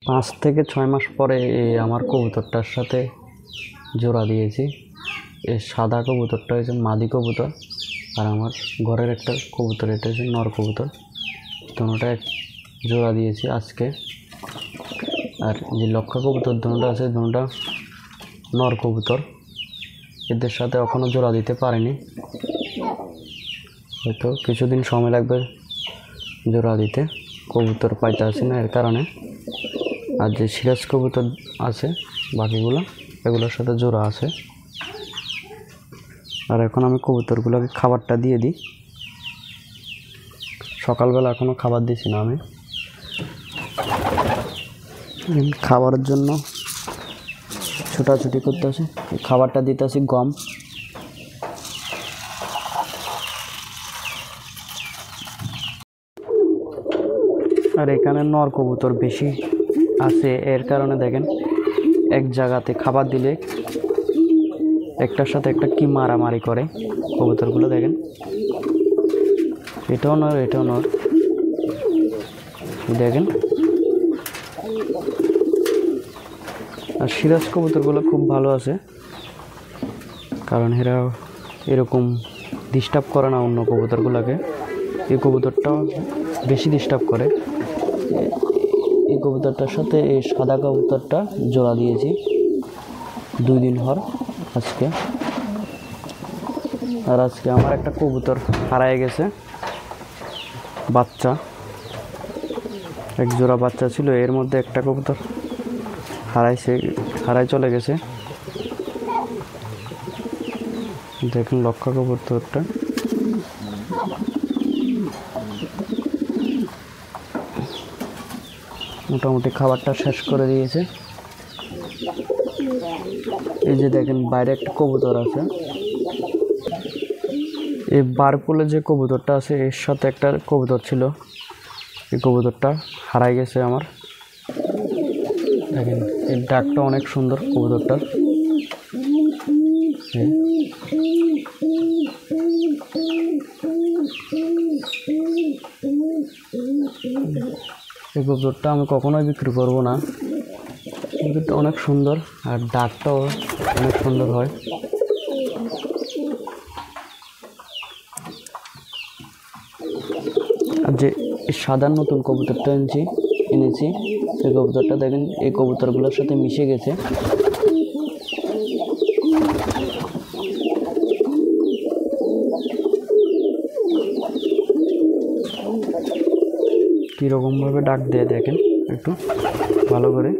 5 থেকে 6 মাস পরে আমার কবুতরটার সাথে জোড়া দিয়েছি। এই সাদা কবুতরটা হচ্ছে মাদি কবুতর, আর আমার ঘরের একটা কবুতর, এটা হচ্ছে নর কবুতর। দুটোটা জোড়া দিয়েছি আজকে। আর যে লক্ষা কবুতর দুটোটা আছে, দুটোটা নর কবুতর। এদের সাথে এখনও জোড়া দিতে পারিনি, হয়তো কিছুদিন সময় লাগবে জোড়া দিতে। কবুতর পাইতে আসি না এর কারণে। আর যে সিরাজ কবুতর আছে বাকিগুলো, এগুলোর সাথে জোড়া আছে। আর এখন আমি কবুতরগুলোকে খাবারটা দিয়ে দিই। সকালবেলা এখনও খাবার দিছি না আমি। খাবারের জন্য ছোটাছুটি করতে আসি, খাবারটা দিতে আসি গম। আর এখানে নর কবুতর বেশি আছে, এর কারণে দেখেন এক জায়গাতে খাবার দিলে একটার সাথে একটা কি মারামারি করে কবুতরগুলো। দেখেন এটাও নর, এটাও নর, দেখেন। আর সিরাজ কবুতরগুলো খুব ভালো আছে, কারণ এরা এরকম ডিস্টার্ব করে না অন্য কবুতরগুলোকে। এই কবুতরটাও বেশি ডিস্টার্ব করে। এই কবুতরটার সাথে এই সাদা কবুতরটা জোড়া দিয়েছি 2 দিন হর আজকে। আর আজকে আমার একটা কবুতর হারায় গেছে, বাচ্চা, এক জোড়া বাচ্চা ছিল, এর মধ্যে একটা কবুতর হারায় চলে গেছে। দেখুন লক্ষা কবুতরটা। মোটামুটি খাবারটা শেষ করে দিয়েছে। এই যে দেখেন বাইরে একটা কবুতর আছে, এই বারপুলে যে কবুতরটা আছে এর সাথে একটা কবুতর ছিল, এই কবুতরটা হারাই গেছে আমার। দেখেন এর ডাকটা অনেক সুন্দর কবুতরটার। এই কবুতরটা আমি কখনোই বিক্রি করবো না, কবুতরটা অনেক সুন্দর আর ডাকটাও অনেক সুন্দর হয়। আর যে সাদা নতুন কবুতরটা এনেছি এই কবুতরটা দেখেন এই কবুতরগুলোর সাথে মিশে গেছে। কীরকমভাবে ডাক দেয় দেখেন একটু ভালো করে।